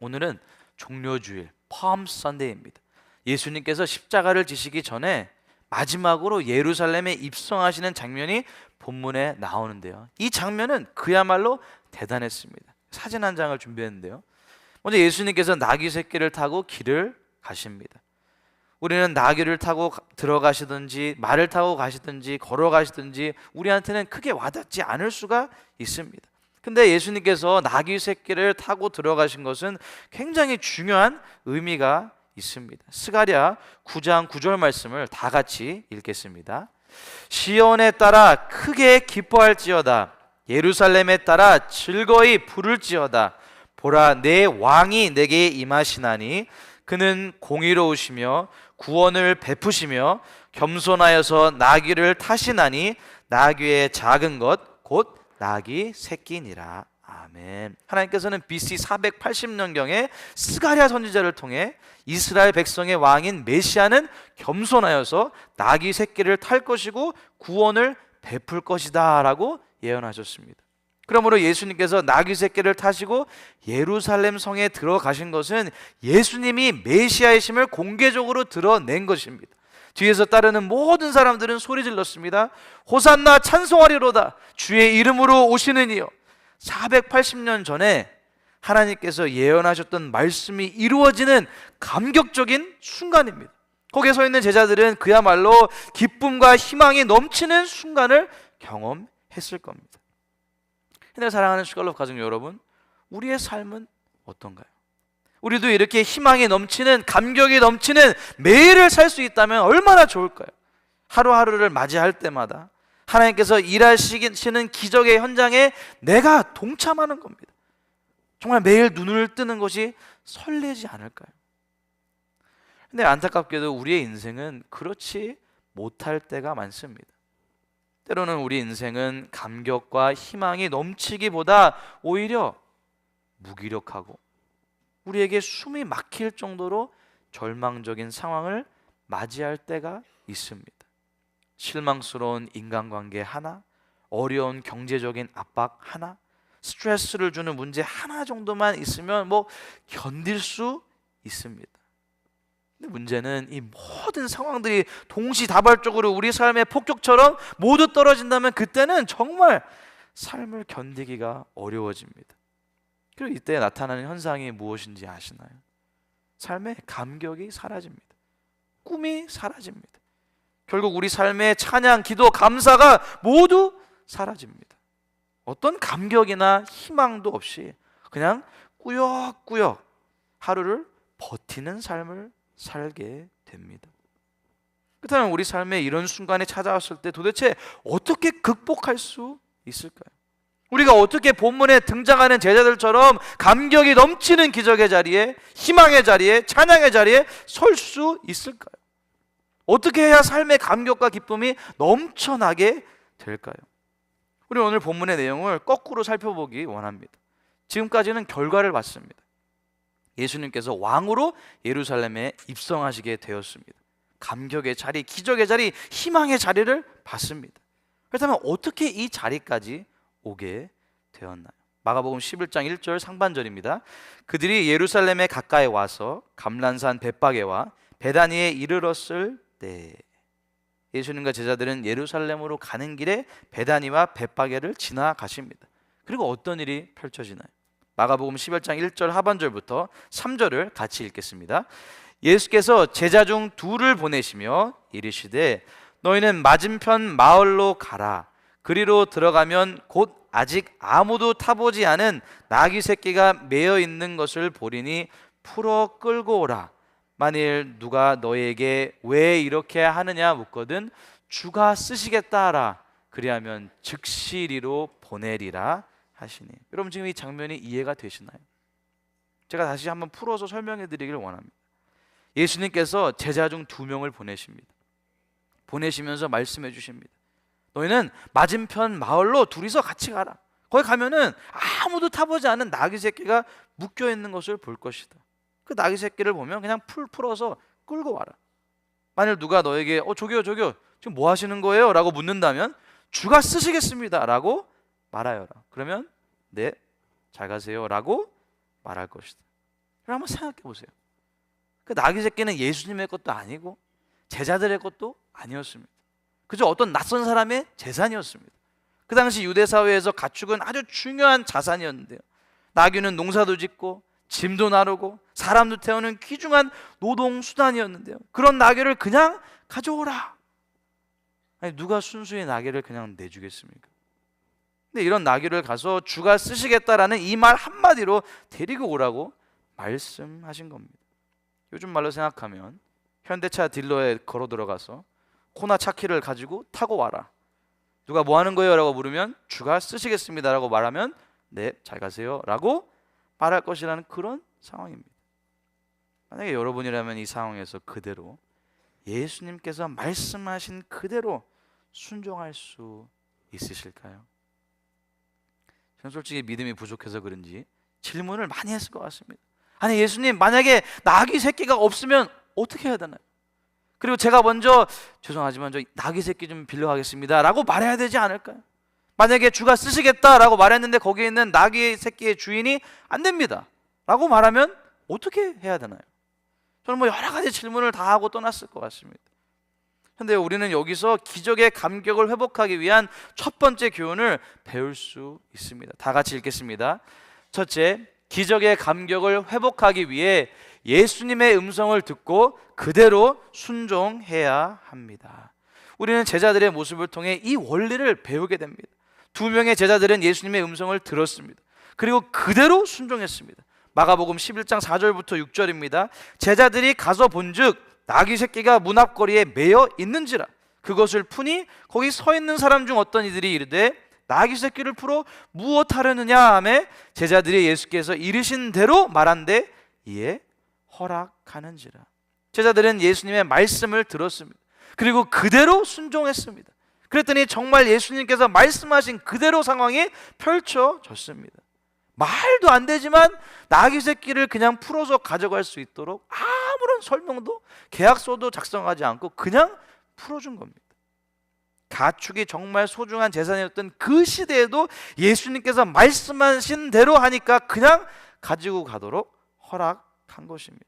오늘은 종려주일 팜 선데이입니다. 예수님께서 십자가를 지시기 전에 마지막으로 예루살렘에 입성하시는 장면이 본문에 나오는데요, 이 장면은 그야말로 대단했습니다. 사진 한 장을 준비했는데요, 먼저 예수님께서 나귀 새끼를 타고 길을 가십니다. 우리는 나귀를 타고 들어가시든지 말을 타고 가시든지 걸어가시든지 우리한테는 크게 와닿지 않을 수가 있습니다. 근데 예수님께서 나귀 새끼를 타고 들어가신 것은 굉장히 중요한 의미가 있습니다. 스가랴 9장 9절 말씀을 다 같이 읽겠습니다. 시온에 따라 크게 기뻐할지어다. 예루살렘에 따라 즐거이 부를지어다. 보라, 내 왕이 내게 임하시나니 그는 공의로우시며 구원을 베푸시며 겸손하여서 나귀를 타시나니 나귀의 작은 것 곧 나귀 새끼니라. 아멘. 하나님께서는 BC 480년경에 스가랴 선지자를 통해 이스라엘 백성의 왕인 메시아는 겸손하여서 나귀 새끼를 탈 것이고 구원을 베풀 것이다 라고 예언하셨습니다. 그러므로 예수님께서 나귀 새끼를 타시고 예루살렘 성에 들어가신 것은 예수님이 메시아이심을 공개적으로 드러낸 것입니다. 뒤에서 따르는 모든 사람들은 소리 질렀습니다. 호산나, 찬송하리로다. 주의 이름으로 오시는 이여. 480년 전에 하나님께서 예언하셨던 말씀이 이루어지는 감격적인 순간입니다. 거기에 서 있는 제자들은 그야말로 기쁨과 희망이 넘치는 순간을 경험했을 겁니다. 근데 사랑하는 슈갈롭 가족 여러분, 우리의 삶은 어떤가요? 우리도 이렇게 희망이 넘치는, 감격이 넘치는 매일을 살 수 있다면 얼마나 좋을까요? 하루하루를 맞이할 때마다 하나님께서 일하시는 기적의 현장에 내가 동참하는 겁니다. 정말 매일 눈을 뜨는 것이 설레지 않을까요? 근데 안타깝게도 우리의 인생은 그렇지 못할 때가 많습니다. 때로는 우리 인생은 감격과 희망이 넘치기보다 오히려 무기력하고 우리에게 숨이 막힐 정도로 절망적인 상황을 맞이할 때가 있습니다. 실망스러운 인간관계 하나, 어려운 경제적인 압박 하나, 스트레스를 주는 문제 하나 정도만 있으면 견딜 수 있습니다. 근데 문제는 이 모든 상황들이 동시다발적으로 우리 삶의 폭격처럼 모두 떨어진다면 그때는 정말 삶을 견디기가 어려워집니다. 그리고 이때 나타나는 현상이 무엇인지 아시나요? 삶의 감격이 사라집니다. 꿈이 사라집니다. 결국 우리 삶의 찬양, 기도, 감사가 모두 사라집니다. 어떤 감격이나 희망도 없이 그냥 꾸역꾸역 하루를 버티는 삶을 살게 됩니다. 그렇다면 우리 삶에 이런 순간이 찾아왔을 때 도대체 어떻게 극복할 수 있을까요? 우리가 어떻게 본문에 등장하는 제자들처럼 감격이 넘치는 기적의 자리에, 희망의 자리에, 찬양의 자리에 설 수 있을까요? 어떻게 해야 삶의 감격과 기쁨이 넘쳐나게 될까요? 우리 오늘 본문의 내용을 거꾸로 살펴보기 원합니다. 지금까지는 결과를 봤습니다. 예수님께서 왕으로 예루살렘에 입성하시게 되었습니다. 감격의 자리, 기적의 자리, 희망의 자리를 봤습니다. 그렇다면 어떻게 이 자리까지 오게 되었나요? 마가복음 11장 1절 상반절입니다. 그들이 예루살렘에 가까이 와서 감람산 벳바게와 베다니에 이르렀을 때, 예수님과 제자들은 예루살렘으로 가는 길에 베다니와 벳바게를 지나가십니다. 그리고 어떤 일이 펼쳐지나요? 마가복음 11장 1절 하반절부터 3절을 같이 읽겠습니다. 예수께서 제자 중 둘을 보내시며 이르시되 너희는 맞은편 마을로 가라. 그리로 들어가면 곧 아직 아무도 타보지 않은 나귀 새끼가 매어 있는 것을 보리니 풀어 끌고 오라. 만일 누가 너희에게 왜 이렇게 하느냐 묻거든 주가 쓰시겠다 하라. 그리하면 즉시 이리로 보내리라 하시니. 여러분 지금 이 장면이 이해가 되시나요? 제가 다시 한번 풀어서 설명해 드리기를 원합니다. 예수님께서 제자 중 2명을 보내십니다. 보내시면서 말씀해 주십니다. 너희는 맞은편 마을로 둘이서 같이 가라. 거기 가면은 아무도 타보지 않은 나귀 새끼가 묶여 있는 것을 볼 것이다. 그 나귀 새끼를 보면 그냥 풀어서 끌고 와라. 만일 누가 너에게 저기요 지금 뭐 하시는 거예요? 라고 묻는다면 주가 쓰시겠습니다 라고 말하여라. 그러면 네, 잘 가세요 라고 말할 것이다. 한번 생각해 보세요. 그 나귀 새끼는 예수님의 것도 아니고 제자들의 것도 아니었습니다. 그저 어떤 낯선 사람의 재산이었습니다. 그 당시 유대 사회에서 가축은 아주 중요한 자산이었는데요. 나귀는 농사도 짓고 짐도 나르고 사람도 태우는 귀중한 노동 수단이었는데요. 그런 나귀를 그냥 가져오라. 아니, 누가 순수히 나귀를 그냥 내주겠습니까? 근데 이런 나귀를 가서 주가 쓰시겠다라는 이 말 한마디로 데리고 오라고 말씀하신 겁니다. 요즘 말로 생각하면 현대차 딜러에 걸어 들어가서 코나 차키를 가지고 타고 와라. 누가 뭐 하는 거예요? 라고 물으면 주가 쓰시겠습니다 라고 말하면 네, 잘 가세요 라고 말할 것이라는 그런 상황입니다. 만약에 여러분이라면 이 상황에서 그대로 예수님께서 말씀하신 그대로 순종할 수 있으실까요? 저는 솔직히 믿음이 부족해서 그런지 질문을 많이 했을 것 같습니다. 아니, 예수님, 만약에 나귀 새끼가 없으면 어떻게 해야 되나요? 그리고 제가 먼저 죄송하지만 저 나귀 새끼 좀 빌려가겠습니다 라고 말해야 되지 않을까요? 만약에 주가 쓰시겠다라고 말했는데 거기에 있는 나귀 새끼의 주인이 안 됩니다 라고 말하면 어떻게 해야 되나요? 저는 뭐 여러 가지 질문을 다 하고 떠났을 것 같습니다. 그런데 우리는 여기서 기적의 감격을 회복하기 위한 첫 번째 교훈을 배울 수 있습니다. 다 같이 읽겠습니다. 첫째, 기적의 감격을 회복하기 위해 예수님의 음성을 듣고 그대로 순종해야 합니다. 우리는 제자들의 모습을 통해 이 원리를 배우게 됩니다. 두 명의 제자들은 예수님의 음성을 들었습니다. 그리고 그대로 순종했습니다. 마가복음 11장 4절부터 6절입니다. 제자들이 가서 본즉 나귀 새끼가 문 앞거리에 매여 있는지라. 그것을 푸니 거기 서 있는 사람 중 어떤 이들이 이르되 나귀 새끼를 풀어 무엇 하려느냐 하매 제자들이 예수께서 이르신 대로 말한대 이에 허락하는지라. 제자들은 예수님의 말씀을 들었습니다. 그리고 그대로 순종했습니다. 그랬더니 정말 예수님께서 말씀하신 그대로 상황이 펼쳐졌습니다. 말도 안 되지만 나귀 새끼를 그냥 풀어서 가져갈 수 있도록 아무런 설명도 계약서도 작성하지 않고 그냥 풀어준 겁니다. 가축이 정말 소중한 재산이었던 그 시대에도 예수님께서 말씀하신 대로 하니까 그냥 가지고 가도록 허락한 것입니다.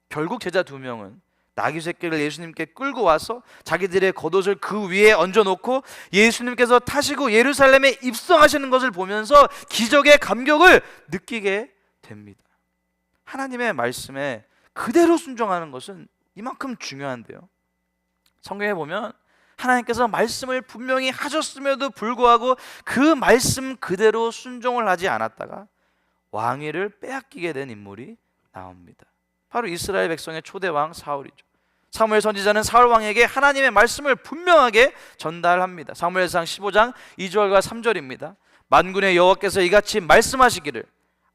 결국 제자 두 명은 나귀 새끼를 예수님께 끌고 와서 자기들의 겉옷을 그 위에 얹어놓고 예수님께서 타시고 예루살렘에 입성하시는 것을 보면서 기적의 감격을 느끼게 됩니다. 하나님의 말씀에 그대로 순종하는 것은 이만큼 중요한데요. 성경에 보면 하나님께서 말씀을 분명히 하셨음에도 불구하고 그 말씀 그대로 순종을 하지 않았다가 왕위를 빼앗기게 된 인물이 나옵니다. 바로 이스라엘 백성의 초대 왕 사울이죠. 사무엘 선지자는 사울 왕에게 하나님의 말씀을 분명하게 전달합니다. 사무엘상 15장 2절과 3절입니다. 만군의 여호와께서 이같이 말씀하시기를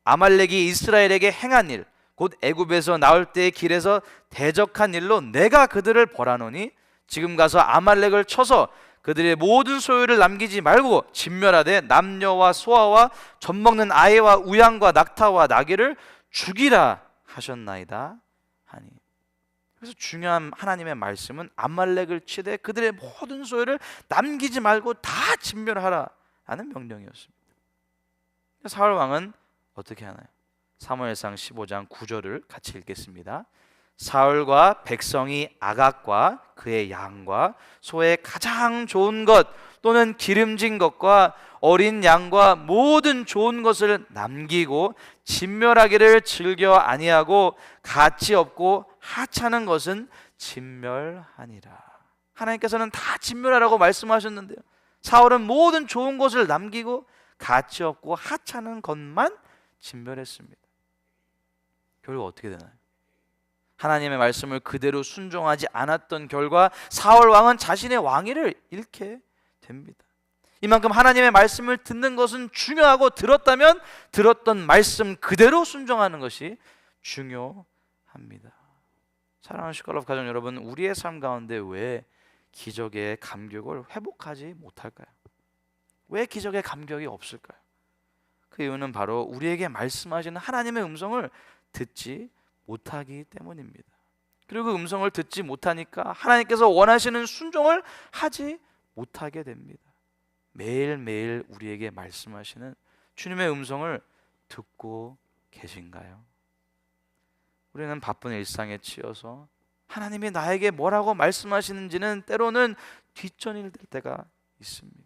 아말렉이 이스라엘에게 행한 일 곧 애굽에서 나올 때의 길에서 대적한 일로 내가 그들을 벌하노니 지금 가서 아말렉을 쳐서 그들의 모든 소유를 남기지 말고 진멸하되 남녀와 소아와 젖먹는 아이와 우양과 낙타와 나귀를 죽이라 하셨나이다 하니. 그래서 중요한 하나님의 말씀은 아말렉을 치되 그들의 모든 소유를 남기지 말고 다 진멸하라라는 명령이었습니다. 사울 왕은 어떻게 하나요? 사무엘상 15장 9절을 같이 읽겠습니다. 사울과 백성이 아각과 그의 양과 소의 가장 좋은 것 또는 기름진 것과 어린 양과 모든 좋은 것을 남기고 진멸하기를 즐겨 아니하고 가치 없고 하찮은 것은 진멸하니라. 하나님께서는 다 진멸하라고 말씀하셨는데요, 사울은 모든 좋은 것을 남기고 가치 없고 하찮은 것만 진멸했습니다. 결국 어떻게 되나요? 하나님의 말씀을 그대로 순종하지 않았던 결과 사울 왕은 자신의 왕위를 잃게 됩니다. 이만큼 하나님의 말씀을 듣는 것은 중요하고 들었다면 들었던 말씀 그대로 순종하는 것이 중요합니다. 사랑하는 슈칼럽 가족 여러분, 우리의 삶 가운데 왜 기적의 감격을 회복하지 못할까요? 왜 기적의 감격이 없을까요? 그 이유는 바로 우리에게 말씀하시는 하나님의 음성을 듣지 못하기 때문입니다. 그리고 그 음성을 듣지 못하니까 하나님께서 원하시는 순종을 하지 못하게 됩니다. 매일매일 우리에게 말씀하시는 주님의 음성을 듣고 계신가요? 우리는 바쁜 일상에 치여서 하나님이 나에게 뭐라고 말씀하시는지는 때로는 뒷전일 될 때가 있습니다.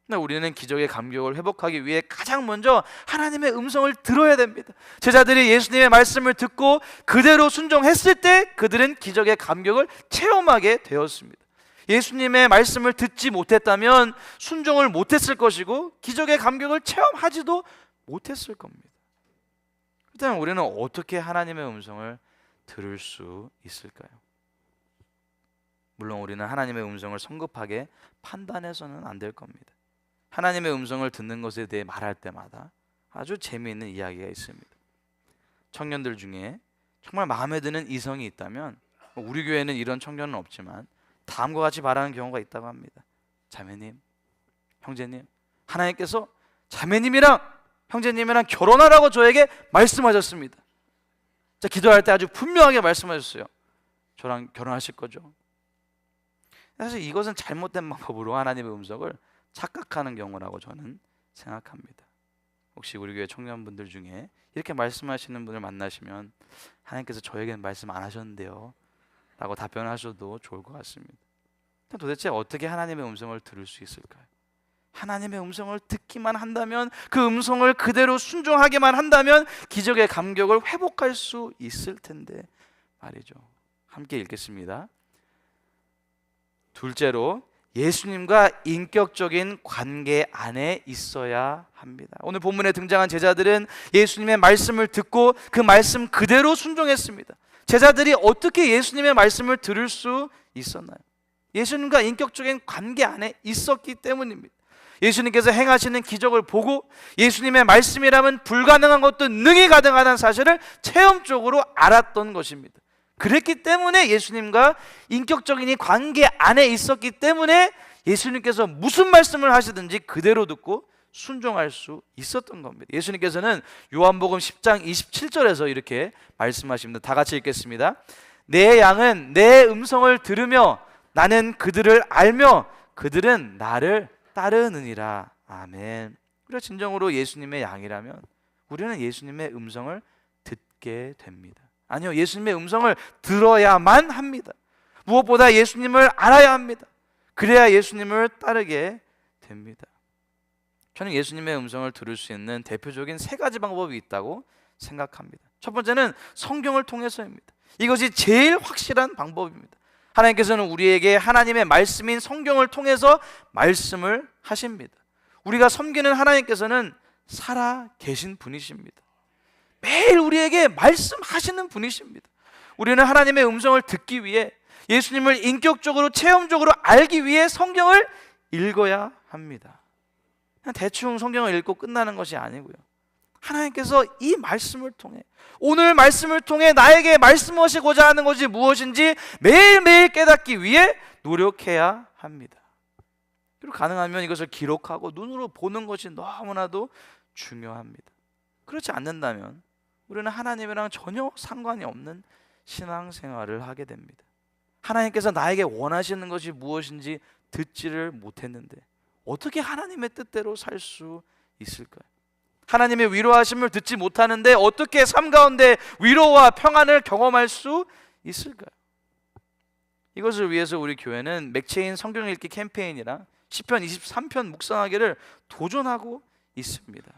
근데 우리는 기적의 감격을 회복하기 위해 가장 먼저 하나님의 음성을 들어야 됩니다. 제자들이 예수님의 말씀을 듣고 그대로 순종했을 때 그들은 기적의 감격을 체험하게 되었습니다. 예수님의 말씀을 듣지 못했다면 순종을 못했을 것이고 기적의 감격을 체험하지도 못했을 겁니다. 그렇다면 우리는 어떻게 하나님의 음성을 들을 수 있을까요? 물론 우리는 하나님의 음성을 성급하게 판단해서는 안 될 겁니다. 하나님의 음성을 듣는 것에 대해 말할 때마다 아주 재미있는 이야기가 있습니다. 청년들 중에 정말 마음에 드는 이성이 있다면, 우리 교회는 이런 청년은 없지만 다음과 같이 말하는 경우가 있다고 합니다. 자매님, 형제님, 하나님께서 자매님이랑 형제님이랑 결혼하라고 저에게 말씀하셨습니다. 자, 기도할 때 아주 분명하게 말씀하셨어요. 저랑 결혼하실 거죠? 사실 이것은 잘못된 방법으로 하나님의 음성을 착각하는 경우라고 저는 생각합니다. 혹시 우리 교회 청년분들 중에 이렇게 말씀하시는 분을 만나시면 하나님께서 저에게는 말씀 안 하셨는데요 라고 답변하셔도 좋을 것 같습니다. 도대체 어떻게 하나님의 음성을 들을 수 있을까요? 하나님의 음성을 듣기만 한다면, 그 음성을 그대로 순종하기만 한다면 기적의 감격을 회복할 수 있을 텐데 말이죠. 함께 읽겠습니다. 둘째로, 예수님과 인격적인 관계 안에 있어야 합니다. 오늘 본문에 등장한 제자들은 예수님의 말씀을 듣고 그 말씀 그대로 순종했습니다. 제자들이 어떻게 예수님의 말씀을 들을 수 있었나요? 예수님과 인격적인 관계 안에 있었기 때문입니다. 예수님께서 행하시는 기적을 보고 예수님의 말씀이라면 불가능한 것도 능히 가능하다는 사실을 체험적으로 알았던 것입니다. 그랬기 때문에 예수님과 인격적인 이 관계 안에 있었기 때문에 예수님께서 무슨 말씀을 하시든지 그대로 듣고 순종할 수 있었던 겁니다. 예수님께서는 요한복음 10장 27절에서 이렇게 말씀하십니다. 다 같이 읽겠습니다. 내 양은 내 음성을 들으며 나는 그들을 알며 그들은 나를 따르느니라. 아멘. 우리가 진정으로 예수님의 양이라면 우리는 예수님의 음성을 듣게 됩니다. 아니요, 예수님의 음성을 들어야만 합니다. 무엇보다 예수님을 알아야 합니다. 그래야 예수님을 따르게 됩니다. 저는 예수님의 음성을 들을 수 있는 대표적인 세 가지 방법이 있다고 생각합니다. 첫 번째는 성경을 통해서입니다. 이것이 제일 확실한 방법입니다. 하나님께서는 우리에게 하나님의 말씀인 성경을 통해서 말씀을 하십니다. 우리가 섬기는 하나님께서는 살아 계신 분이십니다. 매일 우리에게 말씀하시는 분이십니다. 우리는 하나님의 음성을 듣기 위해, 예수님을 인격적으로 체험적으로 알기 위해 성경을 읽어야 합니다. 그냥 대충 성경을 읽고 끝나는 것이 아니고요, 하나님께서 이 말씀을 통해, 오늘 말씀을 통해 나에게 말씀하시고자 하는 것이 무엇인지 매일매일 깨닫기 위해 노력해야 합니다. 그리고 가능하면 이것을 기록하고 눈으로 보는 것이 너무나도 중요합니다. 그렇지 않는다면 우리는 하나님이랑 전혀 상관이 없는 신앙생활을 하게 됩니다. 하나님께서 나에게 원하시는 것이 무엇인지 듣지를 못했는데 어떻게 하나님의 뜻대로 살 수 있을까요? 하나님의 위로하심을 듣지 못하는데 어떻게 삶 가운데 위로와 평안을 경험할 수 있을까요? 이것을 위해서 우리 교회는 맥체인 성경 읽기 캠페인이랑 시편 23편 묵상하기를 도전하고 있습니다.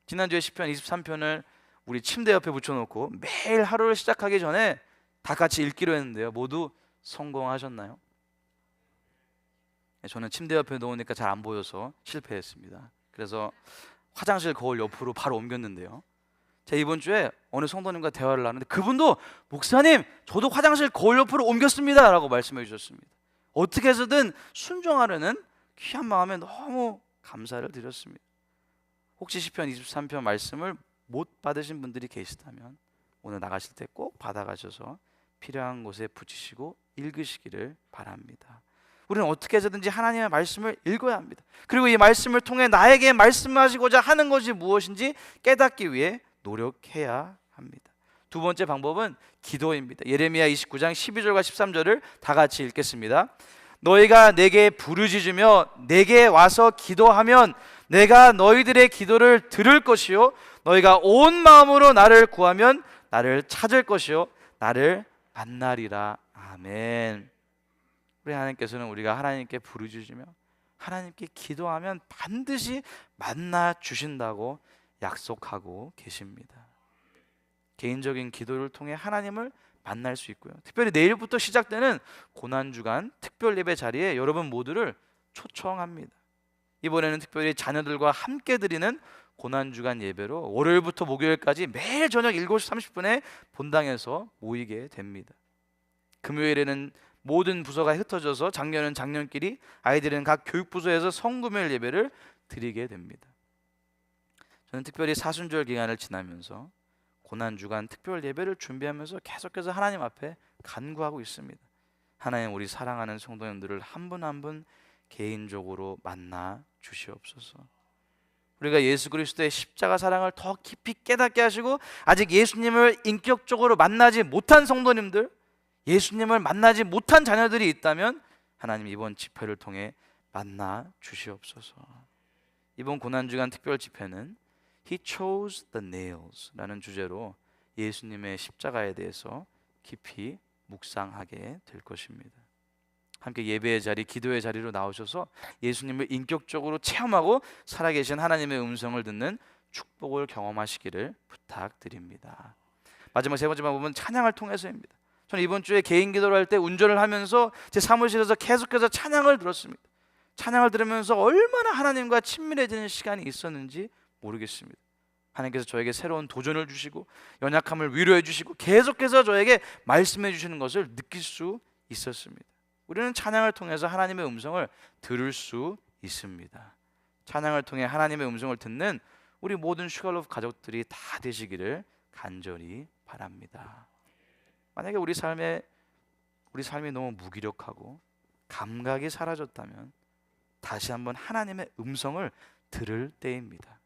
지난주에 시편 23편을 우리 침대 옆에 붙여놓고 매일 하루를 시작하기 전에 다 같이 읽기로 했는데요, 모두 성공하셨나요? 저는 침대 옆에 놓으니까 잘 안 보여서 실패했습니다. 그래서 화장실 거울 옆으로 바로 옮겼는데요, 제가 이번 주에 어느 성도님과 대화를 나누는데 그분도 목사님 저도 화장실 거울 옆으로 옮겼습니다 라고 말씀해 주셨습니다. 어떻게 해서든 순종하려는 귀한 마음에 너무 감사를 드렸습니다. 혹시 시편 23편 말씀을 못 받으신 분들이 계시다면 오늘 나가실 때 꼭 받아가셔서 필요한 곳에 붙이시고 읽으시기를 바랍니다. 우리는 어떻게 해서든지 하나님의 말씀을 읽어야 합니다. 그리고 이 말씀을 통해 나에게 말씀하시고자 하는 것이 무엇인지 깨닫기 위해 노력해야 합니다. 두 번째 방법은 기도입니다. 예레미야 29장 12절과 13절을 다 같이 읽겠습니다. 너희가 내게 부르짖으며 내게 와서 기도하면 내가 너희들의 기도를 들을 것이요 너희가 온 마음으로 나를 구하면 나를 찾을 것이요 나를 만나리라. 아멘. 우리 하나님께서는 우리가 하나님께 부르짖으며 하나님께 기도하면 반드시 만나 주신다고 약속하고 계십니다. 개인적인 기도를 통해 하나님을 만날 수 있고요, 특별히 내일부터 시작되는 고난주간 특별 예배 자리에 여러분 모두를 초청합니다. 이번에는 특별히 자녀들과 함께 드리는 고난주간 예배로 월요일부터 목요일까지 매일 저녁 7시 30분에 본당에서 모이게 됩니다. 금요일에는 모든 부서가 흩어져서 장년은 장년끼리, 아이들은 각 교육부서에서 성금요일 예배를 드리게 됩니다. 저는 특별히 사순절 기간을 지나면서 고난주간 특별 예배를 준비하면서 계속해서 하나님 앞에 간구하고 있습니다. 하나님, 우리 사랑하는 성도님들을 한 분 한 분 개인적으로 만나 주시옵소서. 우리가 예수 그리스도의 십자가 사랑을 더 깊이 깨닫게 하시고 아직 예수님을 인격적으로 만나지 못한 성도님들, 예수님을 만나지 못한 자녀들이 있다면 하나님, 이번 집회를 통해 만나 주시옵소서. 이번 고난주간 특별 집회는 He chose the nails 라는 주제로 예수님의 십자가에 대해서 깊이 묵상하게 될 것입니다. 함께 예배의 자리, 기도의 자리로 나오셔서 예수님을 인격적으로 체험하고 살아계신 하나님의 음성을 듣는 축복을 경험하시기를 부탁드립니다. 마지막 세 번째 방법은 찬양을 통해서입니다. 저는 이번 주에 개인 기도를 할 때 운전을 하면서 제 사무실에서 계속해서 찬양을 들었습니다. 찬양을 들으면서 얼마나 하나님과 친밀해지는 시간이 있었는지 모르겠습니다. 하나님께서 저에게 새로운 도전을 주시고 연약함을 위로해 주시고 계속해서 저에게 말씀해 주시는 것을 느낄 수 있었습니다. 우리는 찬양을 통해서 하나님의 음성을 들을 수 있습니다. 찬양을 통해 하나님의 음성을 듣는 우리 모든 슈갈로프 가족들이 다 되시기를 간절히 바랍니다. 만약에 우리 삶이 너무 무기력하고 감각이 사라졌다면 다시 한번 하나님의 음성을 들을 때입니다.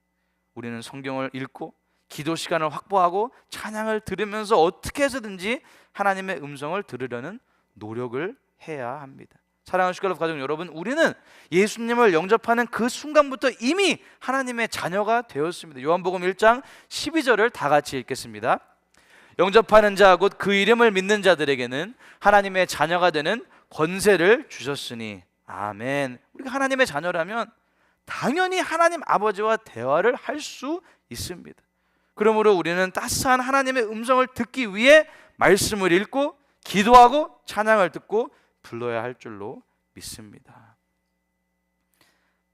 우리는 성경을 읽고 기도 시간을 확보하고 찬양을 들으면서 어떻게 해서든지 하나님의 음성을 들으려는 노력을 해야 합니다. 사랑하는 슈갈로프 가족 여러분, 우리는 예수님을 영접하는 그 순간부터 이미 하나님의 자녀가 되었습니다. 요한복음 1장 12절을 다 같이 읽겠습니다. 영접하는 자 곧 그 이름을 믿는 자들에게는 하나님의 자녀가 되는 권세를 주셨으니. 아멘. 우리가 하나님의 자녀라면 당연히 하나님 아버지와 대화를 할 수 있습니다. 그러므로 우리는 따스한 하나님의 음성을 듣기 위해 말씀을 읽고 기도하고 찬양을 듣고 불러야 할 줄로 믿습니다.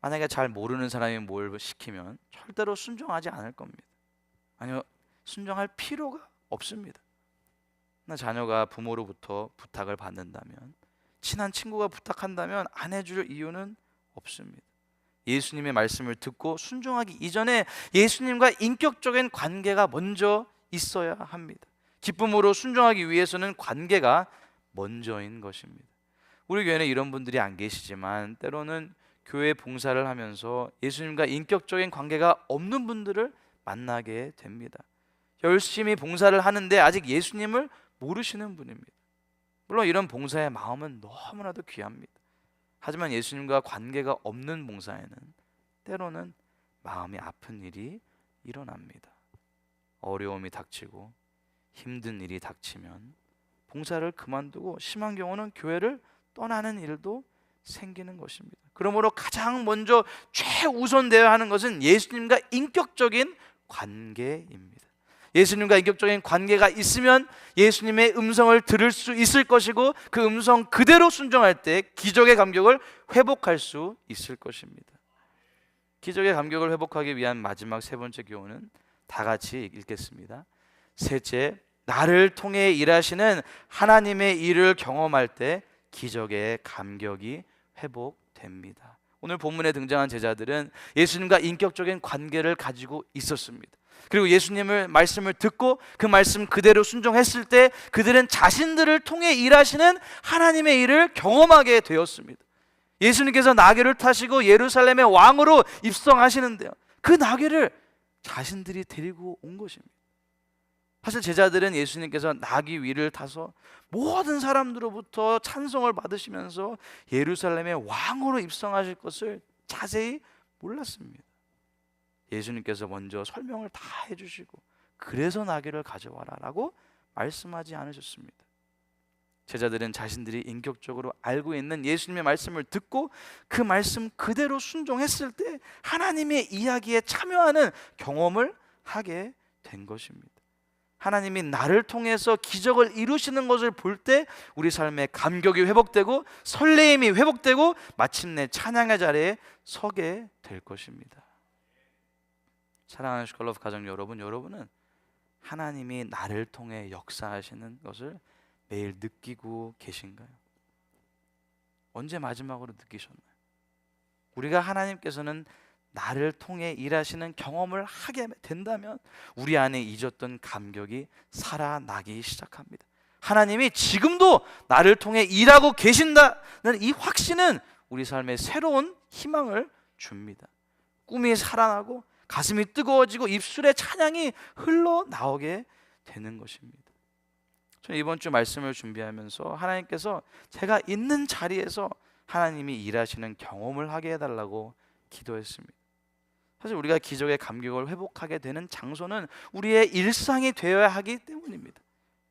만약에 잘 모르는 사람이 뭘 시키면 절대로 순종하지 않을 겁니다. 아니요, 순종할 필요가 없습니다. 나 자녀가 부모로부터 부탁을 받는다면, 친한 친구가 부탁한다면 안 해줄 이유는 없습니다. 예수님의 말씀을 듣고 순종하기 이전에 예수님과 인격적인 관계가 먼저 있어야 합니다. 기쁨으로 순종하기 위해서는 관계가 먼저인 것입니다. 우리 교회는 이런 분들이 안 계시지만 때로는 교회 봉사를 하면서 예수님과 인격적인 관계가 없는 분들을 만나게 됩니다. 열심히 봉사를 하는데 아직 예수님을 모르시는 분입니다. 물론 이런 봉사의 마음은 너무나도 귀합니다. 하지만 예수님과 관계가 없는 봉사에는 때로는 마음이 아픈 일이 일어납니다. 어려움이 닥치고 힘든 일이 닥치면 봉사를 그만두고 심한 경우는 교회를 떠나는 일도 생기는 것입니다. 그러므로 가장 먼저 최우선되어야 하는 것은 예수님과 인격적인 관계입니다. 예수님과 인격적인 관계가 있으면 예수님의 음성을 들을 수 있을 것이고 그 음성 그대로 순종할 때 기적의 감격을 회복할 수 있을 것입니다. 기적의 감격을 회복하기 위한 마지막 세 번째 교훈은 다 같이 읽겠습니다. 셋째, 나를 통해 일하시는 하나님의 일을 경험할 때 기적의 감격이 회복됩니다. 오늘 본문에 등장한 제자들은 예수님과 인격적인 관계를 가지고 있었습니다. 그리고 예수님의 말씀을 듣고 그 말씀 그대로 순종했을 때 그들은 자신들을 통해 일하시는 하나님의 일을 경험하게 되었습니다. 예수님께서 나귀를 타시고 예루살렘의 왕으로 입성하시는데요, 그 나귀를 자신들이 데리고 온 것입니다. 사실 제자들은 예수님께서 나귀 위를 타서 모든 사람들로부터 찬송을 받으시면서 예루살렘의 왕으로 입성하실 것을 자세히 몰랐습니다. 예수님께서 먼저 설명을 다 해주시고 그래서 나귀를 가져와라 라고 말씀하지 않으셨습니다. 제자들은 자신들이 인격적으로 알고 있는 예수님의 말씀을 듣고 그 말씀 그대로 순종했을 때 하나님의 이야기에 참여하는 경험을 하게 된 것입니다. 하나님이 나를 통해서 기적을 이루시는 것을 볼 때 우리 삶의 감격이 회복되고 설레임이 회복되고 마침내 찬양의 자리에 서게 될 것입니다. 사랑하는 슈컬러브 가정 여러분, 여러분은 하나님이 나를 통해 역사하시는 것을 매일 느끼고 계신가요? 언제 마지막으로 느끼셨나요? 우리가 하나님께서는 나를 통해 일하시는 경험을 하게 된다면 우리 안에 잊었던 감격이 살아나기 시작합니다. 하나님이 지금도 나를 통해 일하고 계신다는 이 확신은 우리 삶에 새로운 희망을 줍니다. 꿈이 살아나고 가슴이 뜨거워지고 입술에 찬양이 흘러나오게 되는 것입니다. 저는 이번 주 말씀을 준비하면서 하나님께서 제가 있는 자리에서 하나님이 일하시는 경험을 하게 해달라고 기도했습니다. 사실 우리가 기적의 감격을 회복하게 되는 장소는 우리의 일상이 되어야 하기 때문입니다.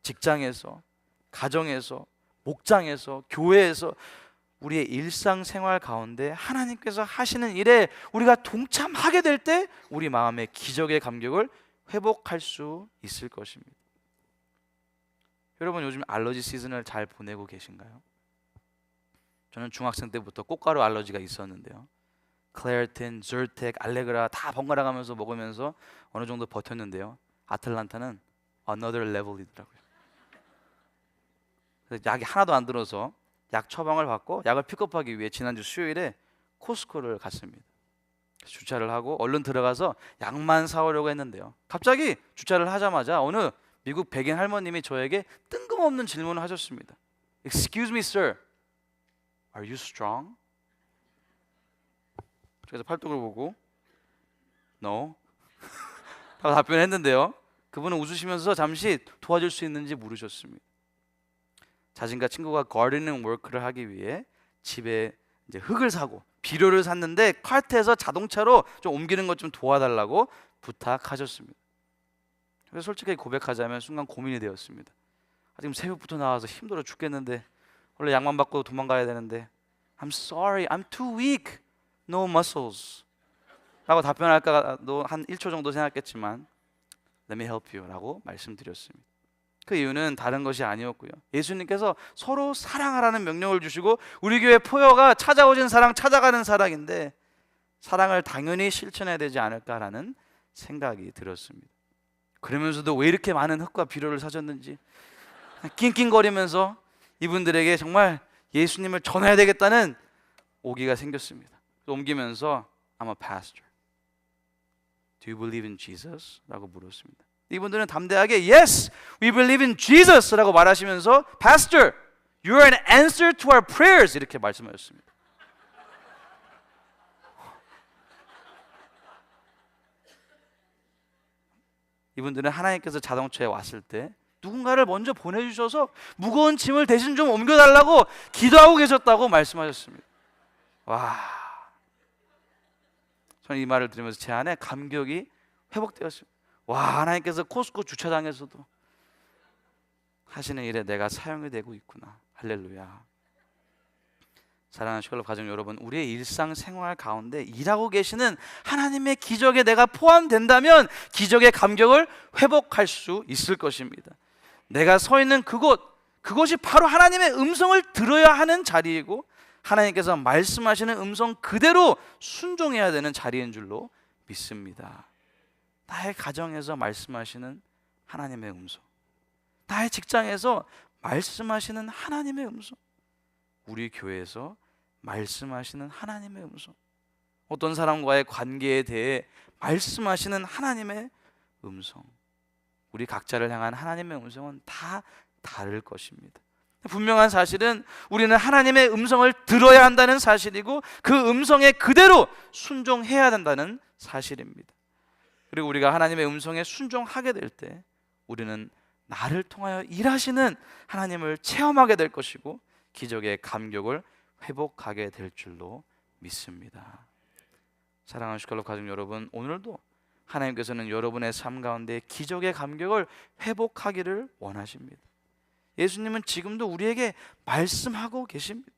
직장에서, 가정에서, 목장에서, 교회에서 우리의 일상생활 가운데 하나님께서 하시는 일에 우리가 동참하게 될 때 우리 마음의 기적의 감격을 회복할 수 있을 것입니다. 여러분 요즘 알러지 시즌을 잘 보내고 계신가요? 저는 중학생 때부터 꽃가루 알러지가 있었는데요. 클레어틴, 절텍, 알레그라 다 번갈아 가면서 먹으면서 어느 정도 버텼는데요. 아틀란타는 another level이더라고요. 그래서 약이 하나도 안 들어서 약 처방을 받고 약을 픽업하기 위해 지난주 수요일에 코스코를 갔습니다. 주차를 하고 얼른 들어가서 약만 사오려고 했는데요. 갑자기 주차를 하자마자 어느 미국 백인 할머님이 저에게 뜬금없는 질문을 하셨습니다. Excuse me, sir. Are you strong? 그래서 팔뚝을 보고 No. 라고 답변했는데요. 그분은 웃으시면서 잠시 도와줄 수 있는지 물으셨습니다. 자신과 친구가 가르닝 워크를 하기 위해 집에 이제 흙을 사고 비료를 샀는데 카트에서 자동차로 좀 옮기는 것 좀 도와달라고 부탁하셨습니다. 그래서 솔직히 고백하자면 순간 고민이 되었습니다. 지금 새벽부터 나와서 힘들어 죽겠는데 원래 약만 받고 도망가야 되는데 I'm sorry, I'm too weak, no muscles 라고 답변할까 한 1초 정도 생각했지만 Let me help you 라고 말씀드렸습니다. 그 이유는 다른 것이 아니었고요. 예수님께서 서로 사랑하라는 명령을 주시고 우리 교회 포여가 찾아오신 사랑 찾아가는 사랑인데 사랑을 당연히 실천해야 되지 않을까라는 생각이 들었습니다. 그러면서도 왜 이렇게 많은 흙과 비료를 사줬는지 낑낑거리면서 이분들에게 정말 예수님을 전해야 되겠다는 오기가 생겼습니다. 옮기면서 I'm a pastor. Do you believe in Jesus? 라고 물었습니다. 이분들은 담대하게 Yes, we believe in Jesus 라고 말하시면서 Pastor, you are an answer to our prayers 이렇게 말씀하셨습니다. 이분들은 하나님께서 자동차에 왔을 때 누군가를 먼저 보내주셔서 무거운 짐을 대신 좀 옮겨달라고 기도하고 계셨다고 말씀하셨습니다. 와, 저는 이 말을 들으면서 제 안에 감격이 회복되었습니다. 와, 하나님께서 코스코 주차장에서도 하시는 일에 내가 사용이 되고 있구나. 할렐루야. 사랑하는 슈컬럽 가정 여러분, 우리의 일상생활 가운데 일하고 계시는 하나님의 기적에 내가 포함된다면 기적의 감격을 회복할 수 있을 것입니다. 내가 서 있는 그곳이 바로 하나님의 음성을 들어야 하는 자리이고 하나님께서 말씀하시는 음성 그대로 순종해야 되는 자리인 줄로 믿습니다. 나의 가정에서 말씀하시는 하나님의 음성, 나의 직장에서 말씀하시는 하나님의 음성, 우리 교회에서 말씀하시는 하나님의 음성, 어떤 사람과의 관계에 대해 말씀하시는 하나님의 음성, 우리 각자를 향한 하나님의 음성은 다 다를 것입니다. 분명한 사실은 우리는 하나님의 음성을 들어야 한다는 사실이고 그 음성에 그대로 순종해야 된다는 사실입니다. 그리고 우리가 하나님의 음성에 순종하게 될 때 우리는 나를 통하여 일하시는 하나님을 체험하게 될 것이고 기적의 감격을 회복하게 될 줄로 믿습니다. 사랑하는 슈컬럽 가족 여러분, 오늘도 하나님께서는 여러분의 삶 가운데 기적의 감격을 회복하기를 원하십니다. 예수님은 지금도 우리에게 말씀하고 계십니다.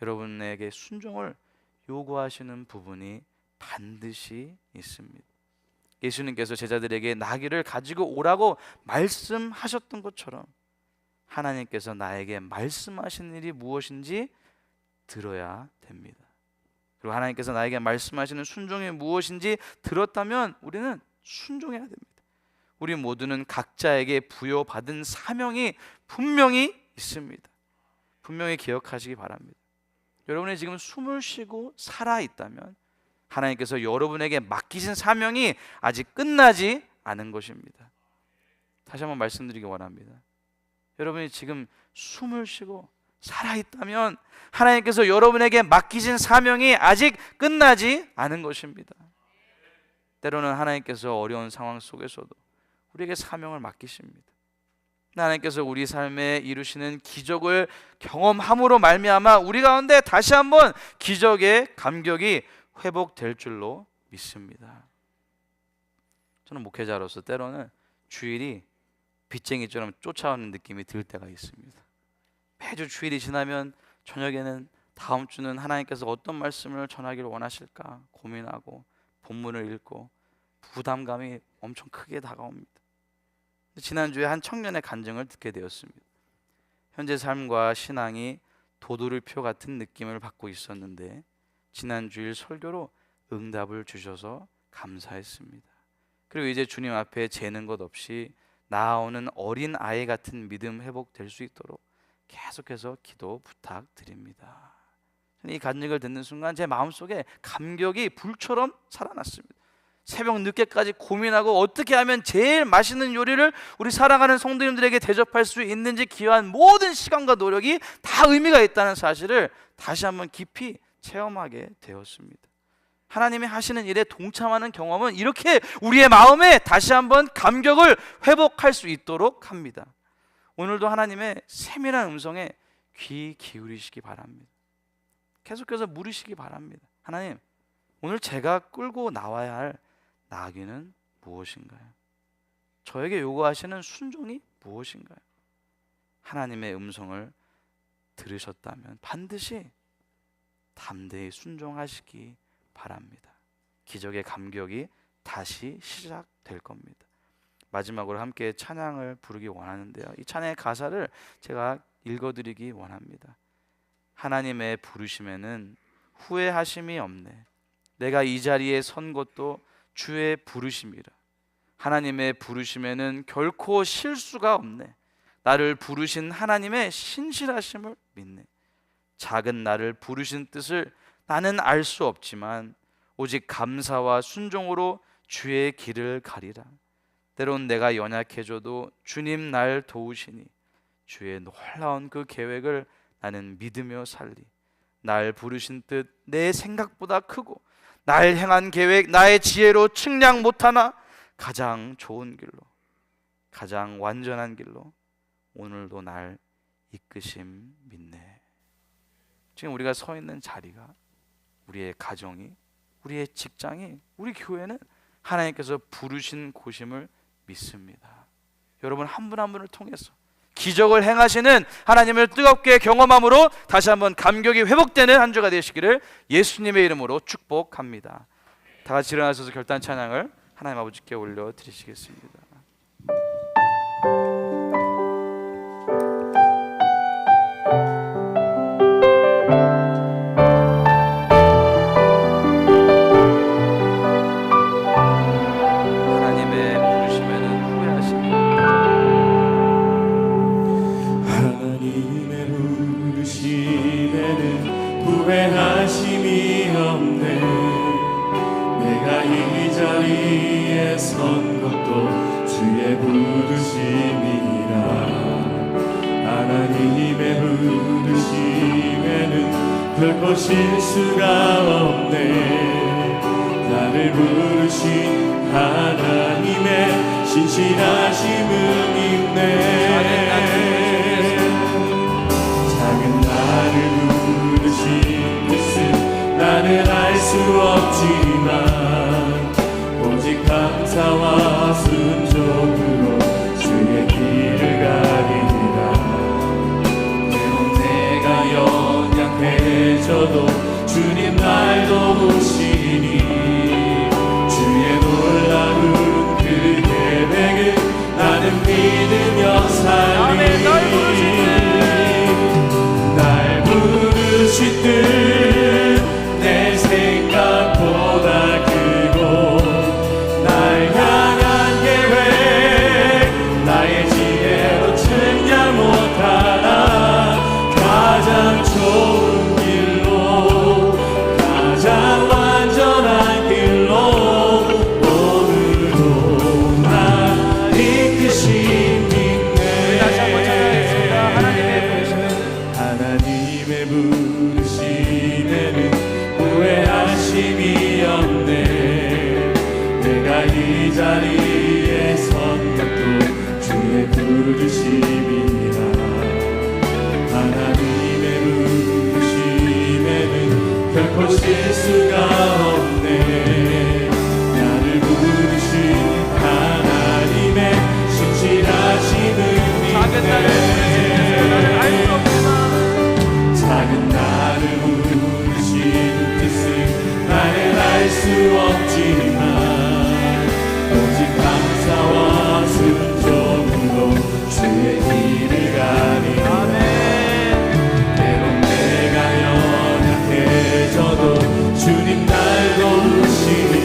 여러분에게 순종을 요구하시는 부분이 반드시 있습니다. 예수님께서 제자들에게 나귀를 가지고 오라고 말씀하셨던 것처럼 하나님께서 나에게 말씀하신 일이 무엇인지 들어야 됩니다. 그리고 하나님께서 나에게 말씀하시는 순종이 무엇인지 들었다면 우리는 순종해야 됩니다. 우리 모두는 각자에게 부여받은 사명이 분명히 있습니다. 분명히 기억하시기 바랍니다. 여러분이 지금 숨을 쉬고 살아있다면 하나님께서 여러분에게 맡기신 사명이 아직 끝나지 않은 것입니다. 다시 한번 말씀드리기 원합니다. 여러분이 지금 숨을 쉬고 살아있다면 하나님께서 여러분에게 맡기신 사명이 아직 끝나지 않은 것입니다. 때로는 하나님께서 어려운 상황 속에서도 우리에게 사명을 맡기십니다. 하나님께서 우리 삶에 이루시는 기적을 경험함으로 말미암아 우리 가운데 다시 한번 기적의 감격이 회복될 줄로 믿습니다. 저는 목회자로서 때로는 주일이 빚쟁이처럼 쫓아오는 느낌이 들 때가 있습니다. 매주 주일이 지나면 저녁에는 다음 주는 하나님께서 어떤 말씀을 전하기를 원하실까 고민하고 본문을 읽고 부담감이 엄청 크게 다가옵니다. 지난주에 한 청년의 간증을 듣게 되었습니다. 현재 삶과 신앙이 도돌이표 같은 느낌을 받고 있었는데 지난주일 설교로 응답을 주셔서 감사했습니다. 그리고 이제 주님 앞에 재는 것 없이 나아오는 어린 아이 같은 믿음 회복될 수 있도록 계속해서 기도 부탁드립니다. 이 간증을 듣는 순간 제 마음속에 감격이 불처럼 살아났습니다. 새벽 늦게까지 고민하고 어떻게 하면 제일 맛있는 요리를 우리 사랑하는 성도님들에게 대접할 수 있는지 기여한 모든 시간과 노력이 다 의미가 있다는 사실을 다시 한번 깊이 체험하게 되었습니다. 하나님이 하시는 일에 동참하는 경험은 이렇게 우리의 마음에 다시 한번 감격을 회복할 수 있도록 합니다. 오늘도 하나님의 세밀한 음성에 귀 기울이시기 바랍니다. 계속해서 물으시기 바랍니다. 하나님, 오늘 제가 끌고 나와야 할 나귀는 무엇인가요? 저에게 요구하시는 순종이 무엇인가요? 하나님의 음성을 들으셨다면 반드시 담대히 순종하시기 바랍니다. 기적의 감격이 다시 시작될 겁니다. 마지막으로 함께 찬양을 부르기 원하는데요, 이 찬양의 가사를 제가 읽어드리기 원합니다. 하나님의 부르심에는 후회하심이 없네. 내가 이 자리에 선 것도 주의 부르심이라. 하나님의 부르심에는 결코 실수가 없네. 나를 부르신 하나님의 신실하심을 믿네. 작은 나를 부르신 뜻을 나는 알 수 없지만 오직 감사와 순종으로 주의 길을 가리라. 때론 내가 연약해져도 주님 날 도우시니 주의 놀라운 그 계획을 나는 믿으며 살리. 날 부르신 뜻 내 생각보다 크고 날 향한 계획 나의 지혜로 측량 못하나 가장 좋은 길로, 가장 완전한 길로 오늘도 날 이끄심 믿네. 지금 우리가 서 있는 자리가, 우리의 가정이, 우리의 직장이, 우리 교회는 하나님께서 부르신 곳임을 믿습니다. 여러분 한 분 한 분을 통해서 기적을 행하시는 하나님을 뜨겁게 경험함으로 다시 한번 감격이 회복되는 한 주가 되시기를 예수님의 이름으로 축복합니다. 다 같이 일어나셔서 결단 찬양을 하나님 아버지께 올려드리시겠습니다. 후회하심이 없네. 내가 이 자리에 선 것도 주의 부르심이라. 하나님의 부르심에는 결코 실수가 없네. 나를 부르신 하나님의 신실하심은 있네. 작은 나를 나는 알 수 없지만 오직 나는 믿으며 살리. 날 부르실 듯내 생각보다 크고 날 향한 계획 나의 지혜로 측량 못하나 가장 좋은 길로 가장 완전한 길로 오늘도 날 이끄시네. 다시 한번 찬양하겠습니다. 하나님의 부르심에는 후회하심이 없네. 내가 이 자리에 선 것도 주의 부르심이라. 하나님의 부르심에는 결코 실수가 없네. 나를 부르신 하나님의 신실하심을 작은 나를 부르신 뜻은 나는 알 수 없지만 오직 감사와 순종으로 주의 길을 가리라. 때론 내가 연약해져도 주님 날 도우시니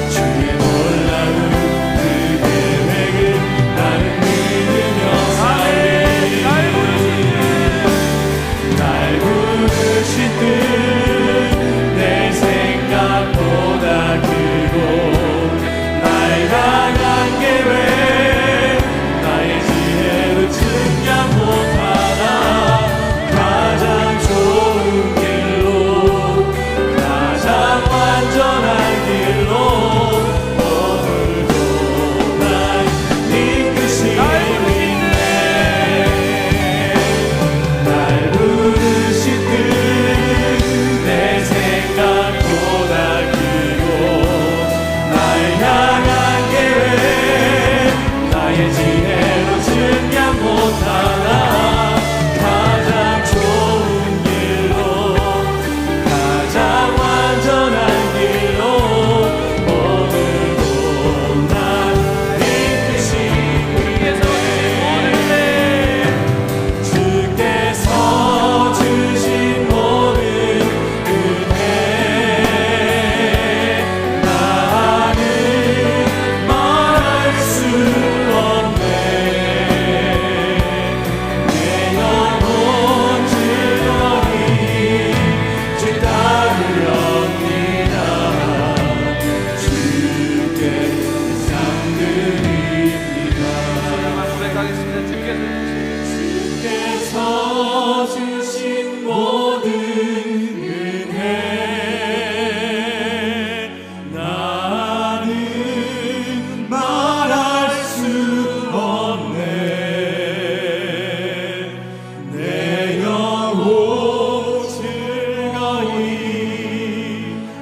주의 놀라운 그 계획을 나는 믿으며 살리. 날 부르신 듯내 생각보다 크고 날 향한 계획 나의 지혜로 측량 못하나 가장 좋은 길로 가장 완전한 길로 오늘도 날 이끄시네. 날 부르신 듯내 생각보다 크고 날 향한 계획 나의 지혜로 측량 못하나 가장 좋은 길로 가장 완전한 길로 오늘도 날 이끄시네. 주께서 주신 모든 은혜 나는 말할 수 없네. 내 영혼 즐거이 주 따르렵니다. 주께 상 드립니다. 주께서 주신 모든 은혜 나는 말할 수 없네. 내 영혼 즐거이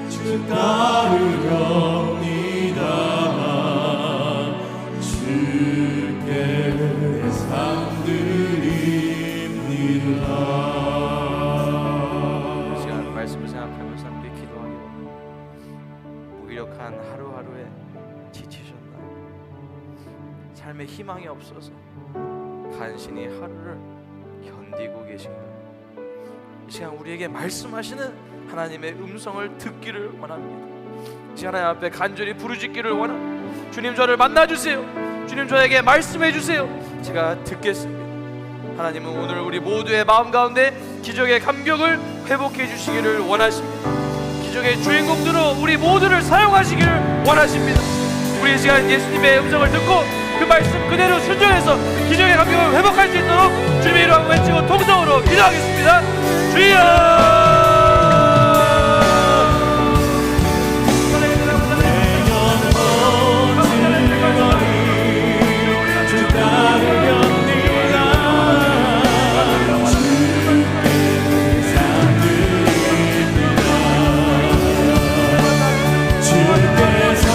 주 따르렵니다. 주께 상 드립니다. 시간 말씀을 생각하면서 함께 기도하기로. 무기력한 하루하루에 지치셨나? 삶에 희망이 없어서 간신히 하루를 견디고 계신가요? 이 시간 우리에게 말씀하시는 하나님의 음성을 듣기를 원합니다. 이 시간 하나님 앞에 간절히 부르짖기를 원합니다. 주님, 저를 만나주세요. 주님, 저에게 말씀해주세요. 제가 듣겠습니다. 하나님은 오늘 우리 모두의 마음 가운데 기적의 감격을 회복해 주시기를 원하십니다. 기적의 주인공들로 우리 모두를 사용하시기를 원하십니다. 우리 이 시간 예수님의 음성을 듣고 그 말씀 그대로 순종해서 기적의 감격을 회복할 수 있도록 주님의 이름으로 외치고 통성으로 기도하겠습니다. 주여! 주께서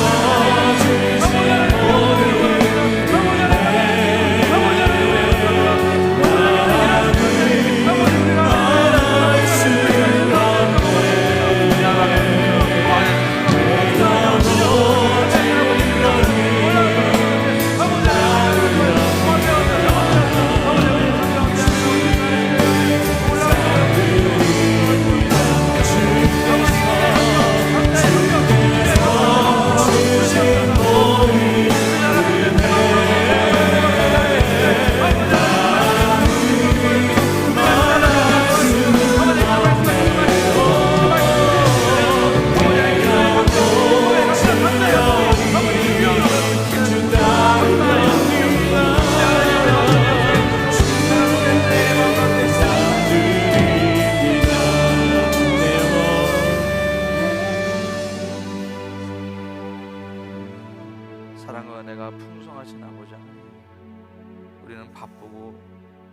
우리는 바쁘고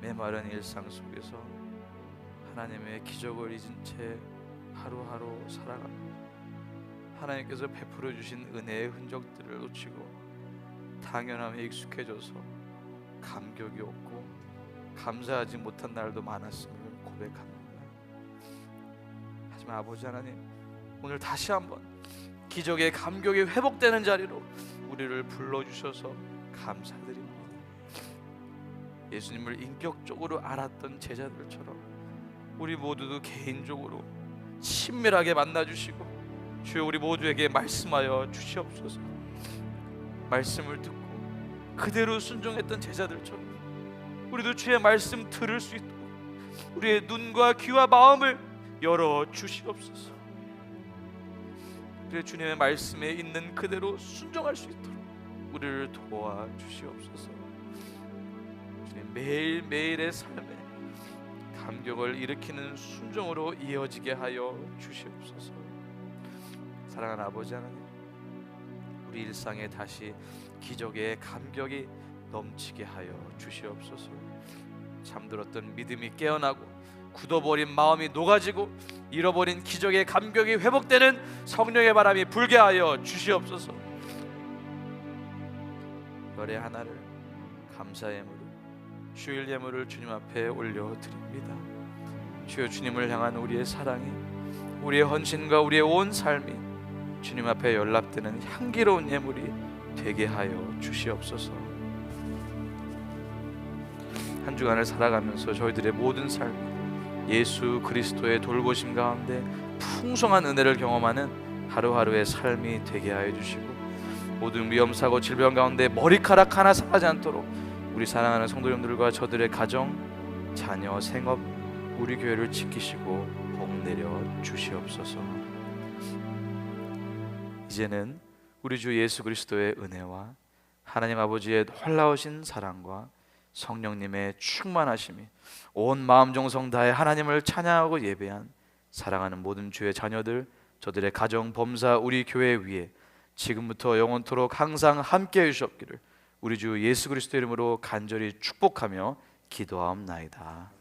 메마른 일상 속에서 하나님의 기적을 잊은 채 하루하루 살아갑니다. 하나님께서 베풀어 주신 은혜의 흔적들을 놓치고 당연함에 익숙해져서 감격이 없고 감사하지 못한 날도 많았음을 고백합니다. 하지만 아버지 하나님, 오늘 다시 한번 기적의 감격이 회복되는 자리로 우리를 불러주셔서 감사드립니다. 예수님을 인격적으로 알았던 제자들처럼 우리 모두도 개인적으로 친밀하게 만나주시고 주여 우리 모두에게 말씀하여 주시옵소서. 말씀을 듣고 그대로 순종했던 제자들처럼 우리도 주의 말씀 들을 수 있도록 우리의 눈과 귀와 마음을 열어 주시옵소서. 그래 주님의 말씀에 있는 그대로 순종할 수 있도록 우리를 도와 주시옵소서. 주님 매일매일의 삶에 감격을 일으키는 순종으로 이어지게 하여 주시옵소서. 사랑하는 아버지 하나님, 우리 일상에 다시 기적의 감격이 넘치게 하여 주시옵소서. 잠들었던 믿음이 깨어나고 굳어버린 마음이 녹아지고 잃어버린 기적의 감격이 회복되는 성령의 바람이 불게 하여 주시옵소서. 열의 하나를 감사 예물로 주일 예물을 주님 앞에 올려드립니다. 주여 주님을 향한 우리의 사랑이, 우리의 헌신과 우리의 온 삶이 주님 앞에 연락되는 향기로운 예물이 되게 하여 주시옵소서. 한 주간을 살아가면서 저희들의 모든 삶이 예수 그리스도의 돌보심 가운데 풍성한 은혜를 경험하는 하루하루의 삶이 되게 하여 주시고 모든 위험사고 질병 가운데 머리카락 하나 상하지 않도록 우리 사랑하는 성도님들과 저들의 가정, 자녀, 생업, 우리 교회를 지키시고 복 내려 주시옵소서. 이제는 우리 주 예수 그리스도의 은혜와 하나님 아버지의 놀라우신 사랑과 성령님의 충만하심이 온 마음 정성 다해 하나님을 찬양하고 예배한 사랑하는 모든 주의 자녀들, 저들의 가정, 범사, 우리 교회 위에 지금부터 영원토록 항상 함께해 주시옵기를 우리 주 예수 그리스도 이름으로 간절히 축복하며 기도하옵나이다.